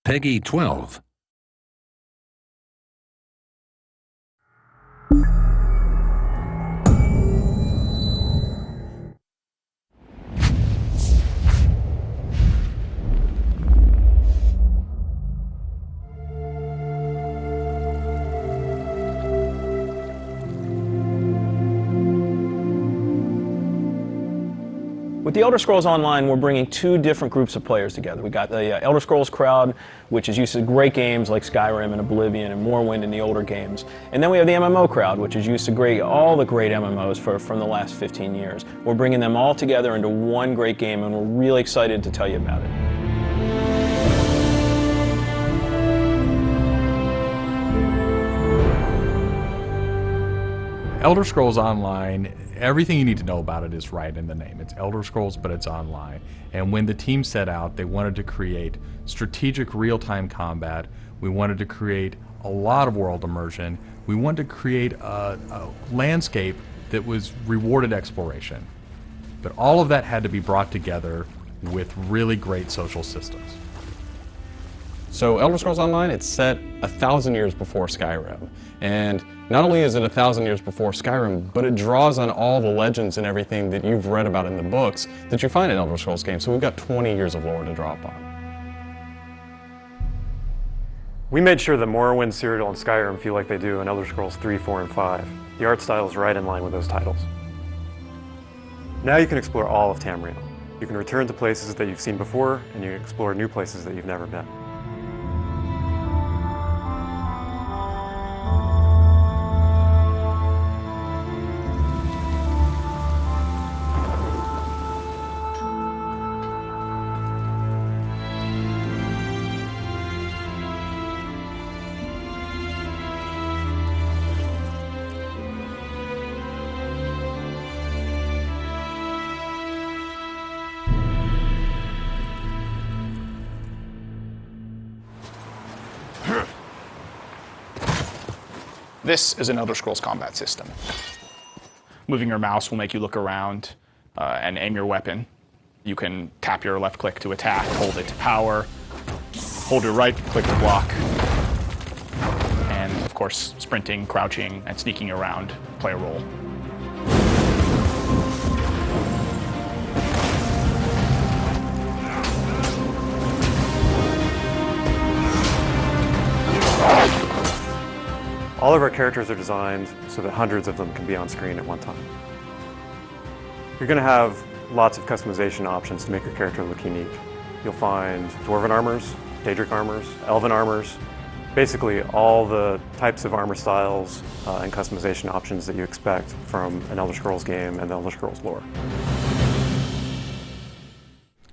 Peggy 12. With the Elder Scrolls Online, we're bringing two different groups of players together. We got the Elder Scrolls crowd, which is used to great games like Skyrim and Oblivion and Morrowind and the older games. And then we have the MMO crowd, which is used to all the great MMOs from the last 15 years. We're bringing them all together into one great game, and we're really excited to tell you about it. Elder Scrolls Online, everything you need to know about it is right in the name. It's Elder Scrolls, but it's online. And when the team set out, they wanted to create strategic real-time combat. We wanted to create a lot of world immersion. We wanted to create a landscape that was rewarded exploration. But all of that had to be brought together with really great social systems. So Elder Scrolls Online, it's set 1,000 years before Skyrim. And not only is it 1,000 years before Skyrim, but it draws on all the legends and everything that you've read about in the books that you find in Elder Scrolls games. So we've got 20 years of lore to draw upon. We made sure that Morrowind, Cyrodiil, and Skyrim feel like they do in Elder Scrolls 3, 4, and 5. The art style is right in line with those titles. Now you can explore all of Tamriel. You can return to places that you've seen before, and you can explore new places that you've never been. This is an Elder Scrolls combat system. Moving your mouse will make you look around and aim your weapon. You can tap your left click to attack, hold it to power, hold your right click to block, and of course sprinting, crouching, and sneaking around play a role. All of our characters are designed so that hundreds of them can be on screen at one time. You're going to have lots of customization options to make your character look unique. You'll find Dwarven armors, Daedric armors, Elven armors, basically all the types of armor styles and customization options that you expect from an Elder Scrolls game and the Elder Scrolls lore.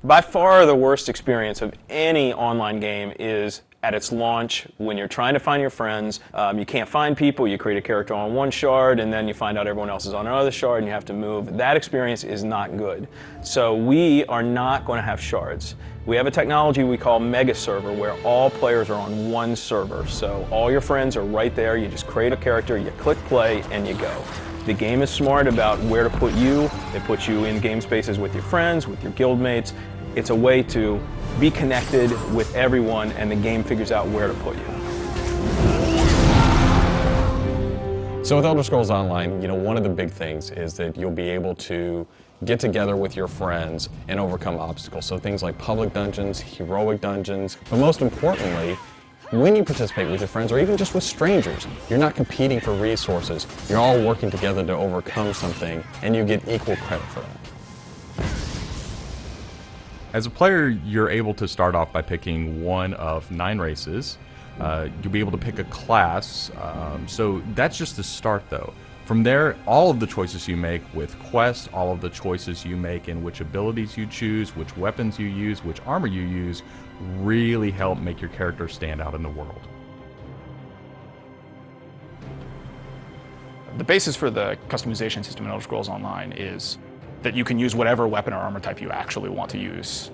By far the worst experience of any online game is at its launch, when you're trying to find your friends, you can't find people, you create a character on one shard, and then you find out everyone else is on another shard, and you have to move. That experience is not good. So we are not going to have shards. We have a technology we call Mega Server, where all players are on one server. So all your friends are right there, you just create a character, you click play, and you go. The game is smart about where to put you. It puts you in game spaces with your friends, with your guildmates. It's a way to be connected with everyone, and the game figures out where to put you. So with Elder Scrolls Online, one of the big things is that you'll be able to get together with your friends and overcome obstacles. So things like public dungeons, heroic dungeons, but most importantly, when you participate with your friends or even just with strangers, you're not competing for resources. You're all working together to overcome something, and you get equal credit for that. As a player, you're able to start off by picking one of 9 races. You'll be able to pick a class, so that's just the start though. From there, all of the choices you make with quests, all of the choices you make in which abilities you choose, which weapons you use, which armor you use, really help make your character stand out in the world. The basis for the customization system in Elder Scrolls Online is that you can use whatever weapon or armor type you actually want to use.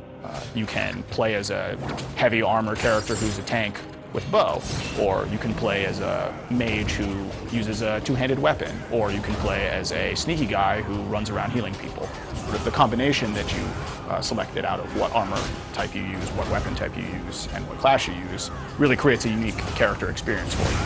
You can play as a heavy armor character who's a tank with bow, or you can play as a mage who uses a two-handed weapon, or you can play as a sneaky guy who runs around healing people. the combination that you selected out of what armor type you use, what weapon type you use, and what class you use really creates a unique character experience for you.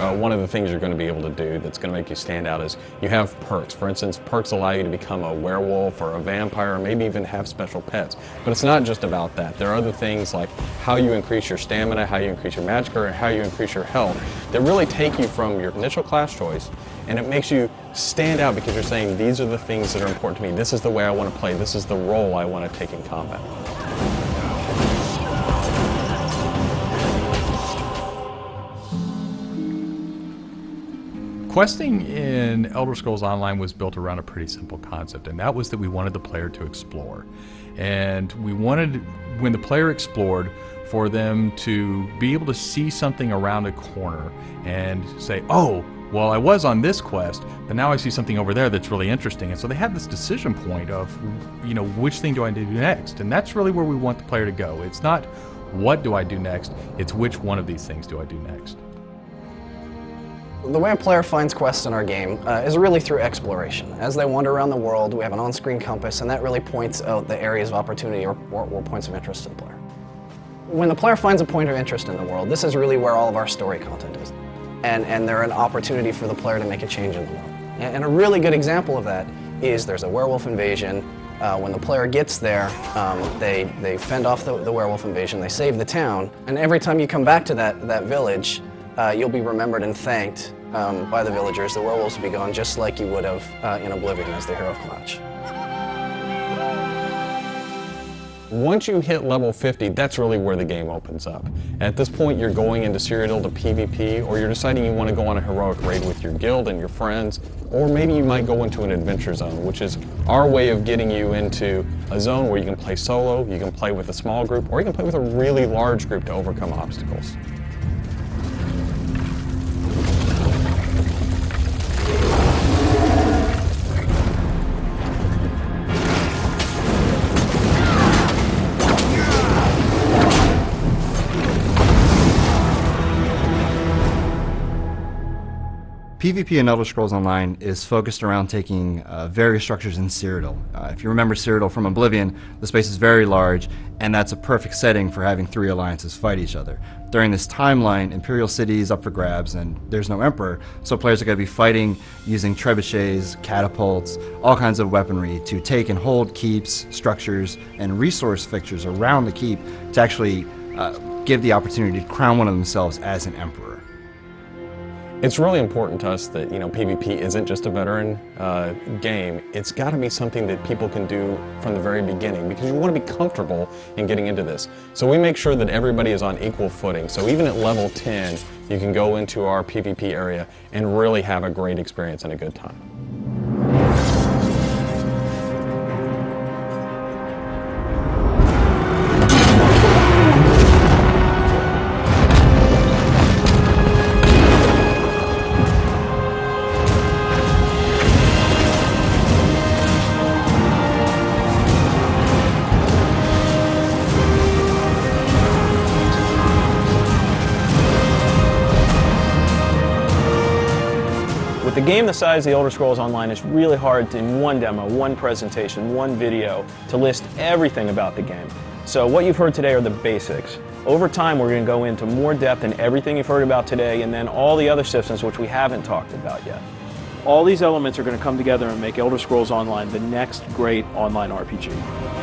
One of the things you're going to be able to do that's going to make you stand out is you have perks. For instance, perks allow you to become a werewolf or a vampire, or maybe even have special pets. But it's not just about that. There are other things like how you increase your stamina, how you increase your magic, or how you increase your health that really take you from your initial class choice, and it makes you stand out because you're saying, these are the things that are important to me. This is the way I want to play. This is the role I want to take in combat. Questing in Elder Scrolls Online was built around a pretty simple concept, and that was that we wanted the player to explore. And we wanted, when the player explored, for them to be able to see something around a corner and say, oh, well, I was on this quest, but now I see something over there that's really interesting. And so they had this decision point of, you know, which thing do I do next? And that's really where we want the player to go. It's not what do I do next, it's which one of these things do I do next. The way a player finds quests in our game is really through exploration. As they wander around the world, we have an on-screen compass, and that really points out the areas of opportunity or points of interest to the player. When the player finds a point of interest in the world, this is really where all of our story content is. And they're an opportunity for the player to make a change in the world. And a really good example of that is there's a werewolf invasion. When the player gets there, they fend off the werewolf invasion, they save the town, and every time you come back to that village, you'll be remembered and thanked by the villagers. The werewolves will be gone just like you would have in Oblivion as the hero of Clutch. Once you hit level 50, that's really where the game opens up. At this point, you're going into Cyrodiil to PvP, or you're deciding you want to go on a heroic raid with your guild and your friends, or maybe you might go into an adventure zone, which is our way of getting you into a zone where you can play solo, you can play with a small group, or you can play with a really large group to overcome obstacles. PvP in Elder Scrolls Online is focused around taking various structures in Cyrodiil. If you remember Cyrodiil from Oblivion, the space is very large, and that's a perfect setting for having three alliances fight each other. During this timeline, Imperial City is up for grabs, and there's no Emperor, so players are going to be fighting using trebuchets, catapults, all kinds of weaponry to take and hold keeps, structures, and resource fixtures around the keep to actually give the opportunity to crown one of themselves as an Emperor. It's really important to us that, PvP isn't just a veteran game. It's got to be something that people can do from the very beginning, because you want to be comfortable in getting into this. So we make sure that everybody is on equal footing. So even at level 10, you can go into our PvP area and really have a great experience and a good time. With a game the size of the Elder Scrolls Online, it's really hard to, in one demo, one presentation, one video, to list everything about the game. So what you've heard today are the basics. Over time, we're going to go into more depth in everything you've heard about today, and then all the other systems which we haven't talked about yet. All these elements are going to come together and make Elder Scrolls Online the next great online RPG.